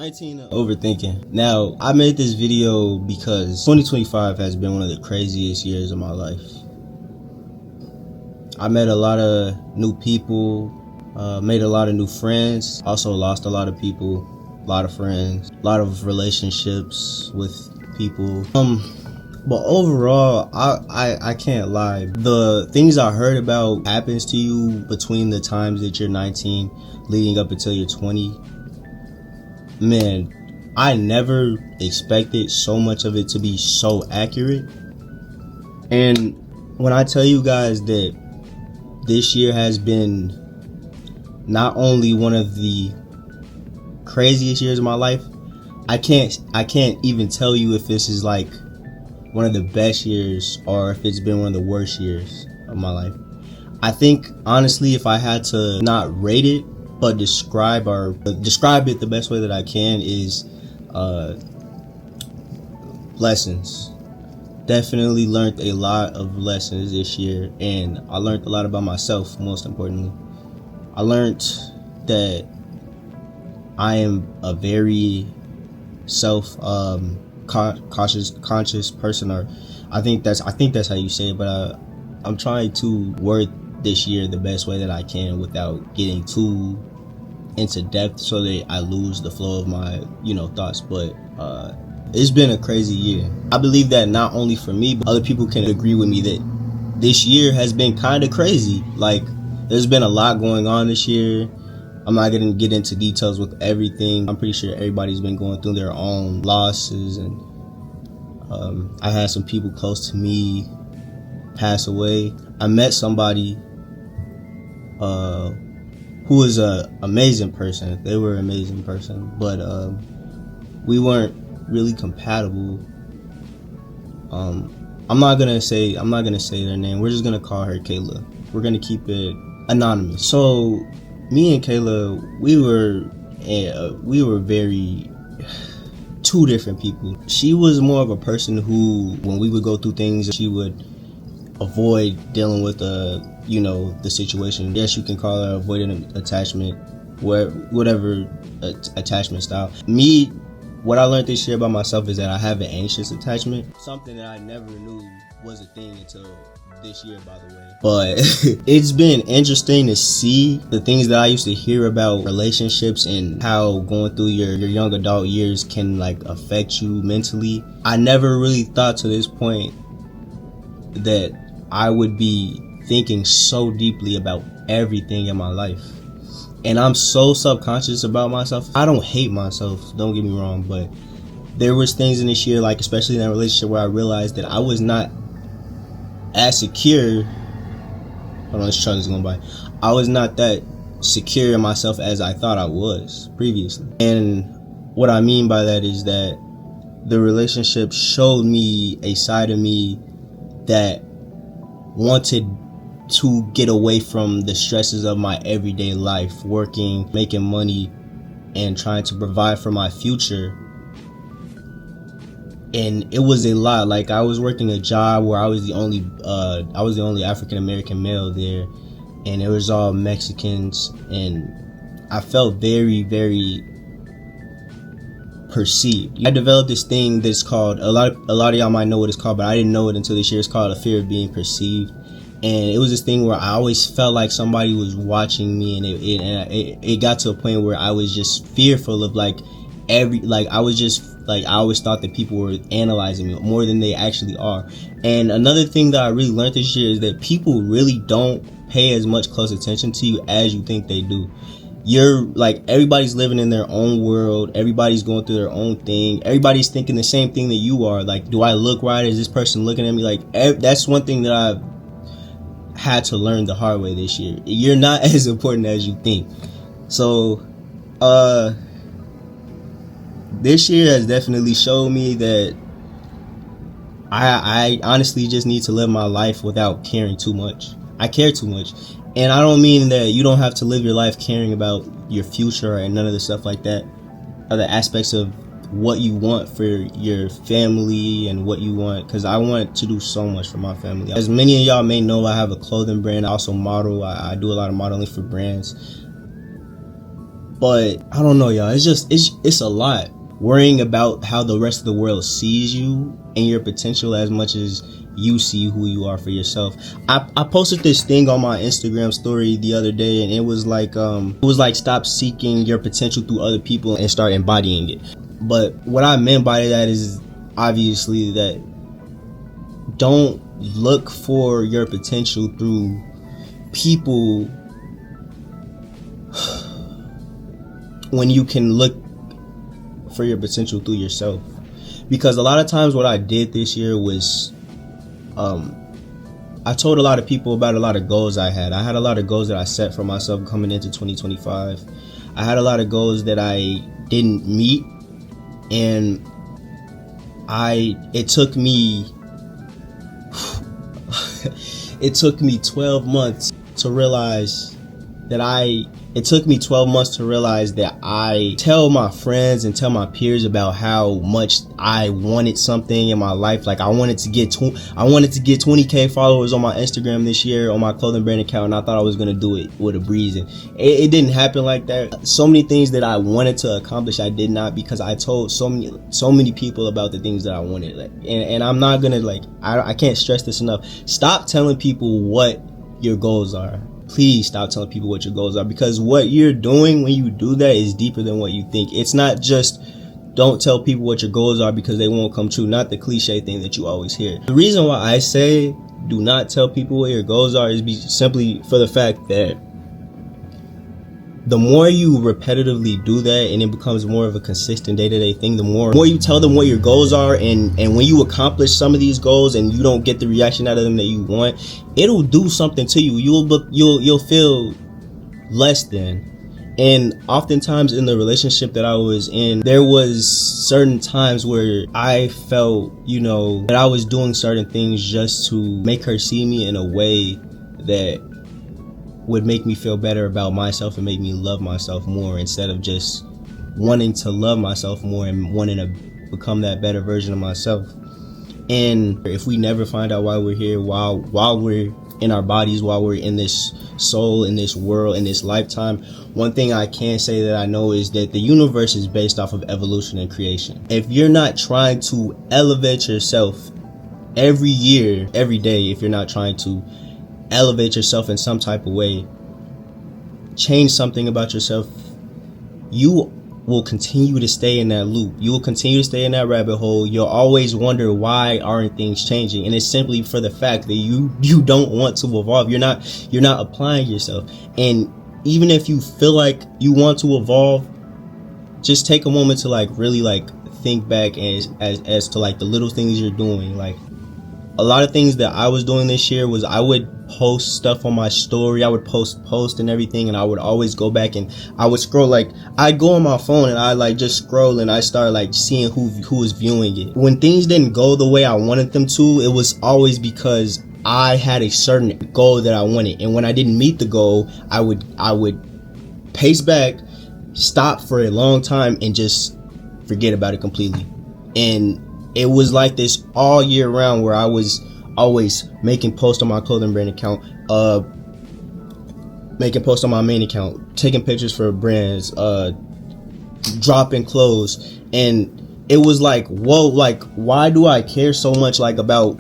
19 overthinking. Now, I made this video because 2025 has been one of the craziest years of my life. I met a lot of new people, made a lot of new friends, also lost a lot of people, a lot of friends, a lot of relationships with people. But overall, I can't lie. The things I heard about happens to you between the times that you're 19 leading up until you're 20. Man, I never expected so much of it to be so accurate. And when I tell you guys that this year has been not only one of the craziest years of my life, I can't even tell you if this is like one of the best years or if it's been one of the worst years of my life. I think honestly, if I had to not rate it but describe it the best way that I can, is lessons. Definitely learned a lot of lessons this year, and I learned a lot about myself. Most importantly, I learned that I am a very conscious person, or I think that's how you say it, but I'm trying to word this year the best way that I can without getting too into depth so that I lose the flow of my thoughts. But it's been a crazy year. I believe that not only for me, but other people can agree with me that this year has been kind of crazy. Like, there's been a lot going on this year. I'm not gonna get into details with everything. I'm pretty sure everybody's been going through their own losses, and I had some people close to me pass away. I met somebody who was an amazing person. They were an amazing person, but we weren't really compatible. I'm not gonna say their name. We're just gonna call her Kayla. We're gonna keep it anonymous. So me and Kayla, we were very two different people. She was more of a person who, when we would go through things, she would avoid dealing with the situation. Yes, you can call her avoidant attachment, whatever attachment style. Me, what I learned this year about myself is that I have an anxious attachment, something that I never knew was a thing until this year, by the way. But it's been interesting to see the things that I used to hear about relationships and how going through your young adult years can like affect you mentally. I never really thought to this point that I would be thinking so deeply about everything in my life. And I'm so subconscious about myself. I don't hate myself, don't get me wrong, but there was things in this year, like especially in that relationship, where I realized that I was not as secure. Hold on, this truck is going by. I was not that secure in myself as I thought I was previously. And what I mean by that is that the relationship showed me a side of me that wanted to get away from the stresses of my everyday life, working, making money, and trying to provide for my future. And it was a lot. Like, I was working a job where I was the only African American male there, and it was all Mexicans, and I felt very, very perceived. I developed this thing that's called, a lot of y'all might know what it's called, but I didn't know it until this year. It's called a fear of being perceived. And it was this thing where I always felt like somebody was watching me, and it got to a point where I was just fearful of I always thought that people were analyzing me more than they actually are. And another thing that I really learned this year is that people really don't pay as much close attention to you as you think they do. You're like, everybody's living in their own world. Everybody's going through their own thing. Everybody's thinking the same thing that you are. Like, do I look right? Is this person looking at me? Like, that's one thing that I've had to learn the hard way this year. You're not as important as you think. So this year has definitely showed me that I honestly just need to live my life without caring too much. I care too much, and I don't mean that you don't have to live your life caring about your future and none of the stuff like that, other aspects of what you want for your family and what you want, because I want to do so much for my family. As many of y'all may know, I have a clothing brand. I also model. I do a lot of modeling for brands. But I don't know, y'all. It's a lot. Worrying about how the rest of the world sees you and your potential as much as you see who you are for yourself. I posted this thing on my Instagram story the other day, and it was like stop seeking your potential through other people and start embodying it. But what I meant by that is obviously that don't look for your potential through people when you can look for your potential through yourself. Because a lot of times what I did this year was I told a lot of people about a lot of goals I had. I had a lot of goals that I set for myself coming into 2025. I had a lot of goals that I didn't meet, and it took me 12 months to realize that it took me 12 months to realize that I tell my friends and tell my peers about how much I wanted something in my life. Like I wanted to get 20K followers on my Instagram this year on my clothing brand account, and I thought I was gonna do it with a breeze, and it didn't happen like that. So many things that I wanted to accomplish, I did not, because I told so many people about the things that I wanted. And I'm not gonna I can't stress this enough. Stop telling people what your goals are. Please stop telling people what your goals are, because what you're doing when you do that is deeper than what you think. It's not just don't tell people what your goals are because they won't come true. Not the cliche thing that you always hear. The reason why I say do not tell people what your goals are is simply for the fact that the more you repetitively do that and it becomes more of a consistent day-to-day thing, the more you tell them what your goals are, and when you accomplish some of these goals and you don't get the reaction out of them that you want, it'll do something to you. You'll feel less than. And oftentimes in the relationship that I was in, there was certain times where I felt, that I was doing certain things just to make her see me in a way that would make me feel better about myself and make me love myself more, instead of just wanting to love myself more and wanting to become that better version of myself. And if we never find out why we're here, while we're in our bodies, while we're in this soul, in this world, in this lifetime, one thing I can say that I know is that the universe is based off of evolution and creation. If you're not trying to elevate yourself every year, every day, if you're not trying to elevate yourself in some type of way, change something about yourself, you will continue to stay in that loop. You will continue to stay in that rabbit hole. You'll always wonder, why aren't things changing? And it's simply for the fact that you don't want to evolve. You're not applying yourself. And even if you feel like you want to evolve, just take a moment to really think back as to the little things you're doing. A lot of things that I was doing this year was I would post stuff on my story. I would post and everything, and I would always go back and I would scroll. I'd go on my phone and I just scroll, and I start seeing who was viewing it. When things didn't go the way I wanted them to, it was always because I had a certain goal that I wanted, and when I didn't meet the goal, I would pace back, stop for a long time, and just forget about it completely. And it was like this all year round, where I was always making posts on my clothing brand account, making posts on my main account, taking pictures for brands, dropping clothes. And it was whoa, why do I care so much about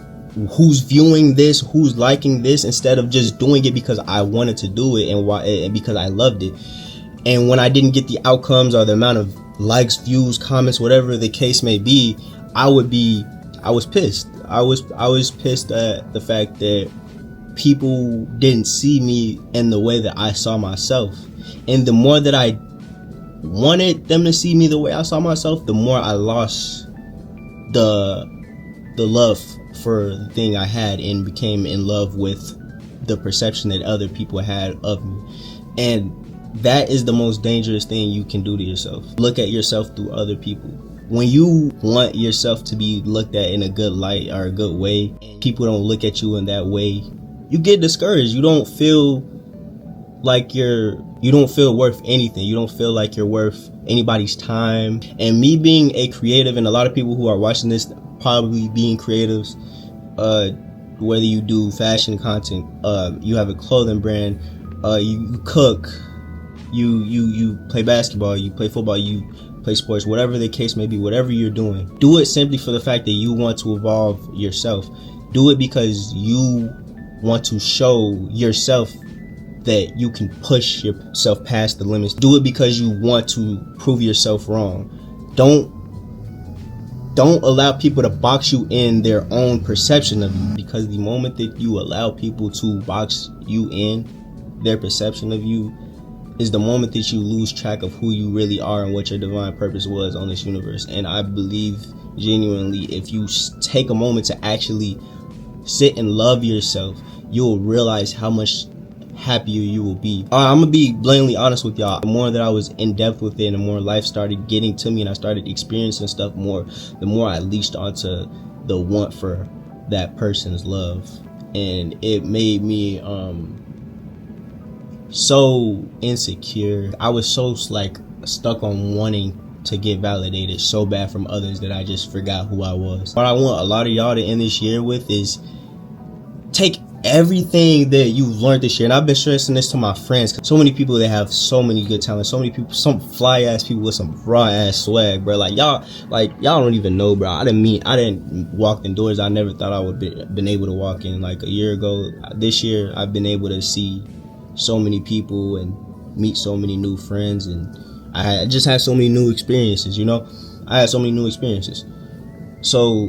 who's viewing this, who's liking this, instead of just doing it because I wanted to do it and because I loved it. And when I didn't get the outcomes or the amount of likes, views, comments, whatever the case may be, I was pissed. I was pissed at the fact that people didn't see me in the way that I saw myself. And the more that I wanted them to see me the way I saw myself, the more I lost the love for the thing I had, and became in love with the perception that other people had of me. And that is the most dangerous thing you can do to yourself. Look at yourself through other people. When you want yourself to be looked at in a good light or a good way, and people don't look at you in that way, you get discouraged. You don't feel like you don't feel worth anything. You don't feel like you're worth anybody's time. And me being a creative, and a lot of people who are watching this probably being creatives, whether you do fashion content, you have a clothing brand, you cook, you play basketball, you play football, you play sports, whatever the case may be, whatever you're doing, do it simply for the fact that you want to evolve yourself. Do it because you want to show yourself that you can push yourself past the limits. Do it because you want to prove yourself wrong. Don't allow people to box you in their own perception of you, because the moment that you allow people to box you in their perception of you is the moment that you lose track of who you really are and what your divine purpose was on this universe. And I believe genuinely, if you take a moment to actually sit and love yourself, you'll realize how much happier you will be. I'm gonna be blatantly honest with y'all. The more that I was in depth with it and the more life started getting to me and I started experiencing stuff more, the more I leashed onto the want for that person's love. And it made me so insecure. I was so like stuck on wanting to get validated so bad from others that I just forgot who I was. What I want a lot of y'all to end this year with is take everything that you've learned this year, and I've been stressing this to my friends, so many people that have so many good talents, so many people, some fly ass people with some raw ass swag, bro. Y'all don't even know, bro. I didn't walk in doors I never thought I would been able to walk in. Like a year ago, this year I've been able to see so many people and meet so many new friends, and I just had so many new experiences. I had so many new experiences. So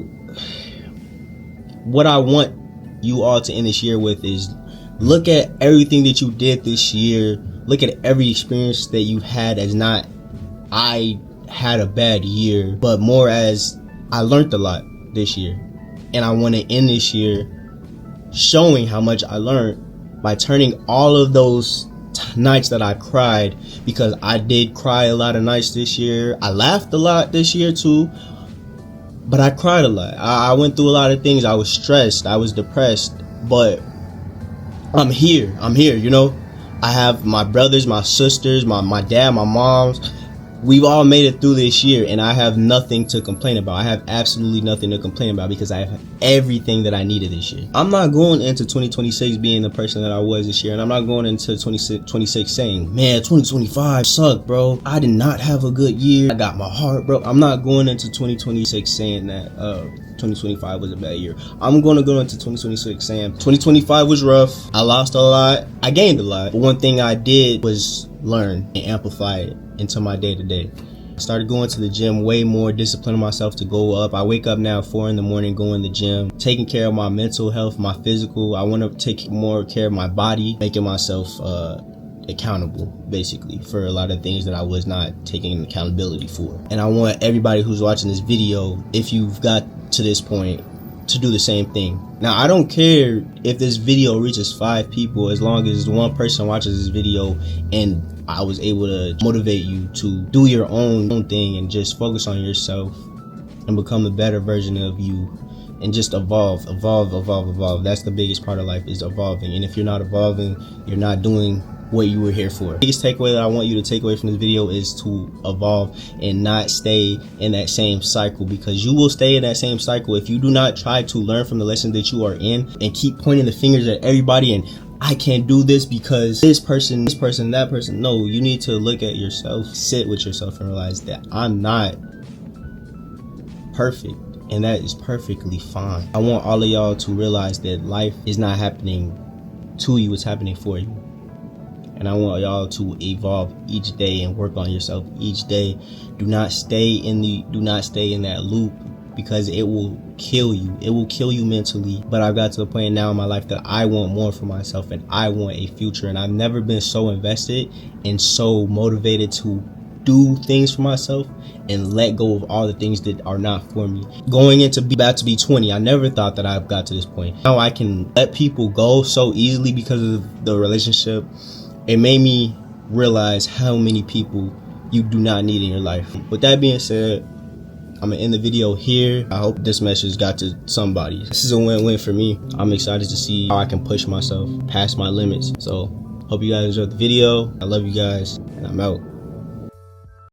what I want you all to end this year with is look at everything that you did this year. Look at every experience that you had as not I had a bad year, but more as I learned a lot this year. And I want to end this year showing how much I learned by turning all of those nights that I cried, because I did cry a lot of nights this year. I laughed a lot this year too, but I cried a lot. I went through a lot of things. I was stressed. I was depressed. But I'm here. I have my brothers, my sisters, my dad, my moms. We've all made it through this year, and I have nothing to complain about. I have absolutely nothing to complain about because I have everything that I needed this year. I'm not going into 2026 being the person that I was this year, and I'm not going into 2026 saying, man, 2025 sucked, bro. I did not have a good year. I got my heart broke. I'm not going into 2026 saying that 2025 was a bad year. I'm going to go into 2026 saying 2025 was rough. I lost a lot. I gained a lot. But one thing I did was learn and amplify it into my day-to-day. I started going to the gym way more, disciplining myself to go up. I wake up now at 4 a.m, going to the gym, taking care of my mental health, my physical. I want to take more care of my body, making myself accountable basically for a lot of things that I was not taking accountability for. And I want everybody who's watching this video, if you've got to this point, to do the same thing. Now, I don't care if this video reaches 5 people, as long as one person watches this video and I was able to motivate you to do your own thing and just focus on yourself and become a better version of you and just evolve. That's the biggest part of life, is evolving. And if you're not evolving, you're not doing what you were here for. The biggest takeaway that I want you to take away from this video is to evolve and not stay in that same cycle, because you will stay in that same cycle if you do not try to learn from the lesson that you are in and keep pointing the fingers at everybody and I can't do this because this person, that person. No, you need to look at yourself, sit with yourself and realize that I'm not perfect, and that is perfectly fine. I want all of y'all to realize that life is not happening to you, it's happening for you. And I want y'all to evolve each day and work on yourself each day. Do not stay in that loop, because it will kill you. It will kill you mentally. But I've got to the point now in my life that I want more for myself and I want a future. And I've never been so invested and so motivated to do things for myself and let go of all the things that are not for me. Going into about to be 20, I never thought that I've got to this point. Now I can let people go so easily because of the relationship. It made me realize how many people you do not need in your life. With that being said, I'm gonna end the video here. I hope this message got to somebody. This is a win-win for me. I'm excited to see how I can push myself past my limits. So hope you guys enjoyed the video. I love you guys, and I'm out.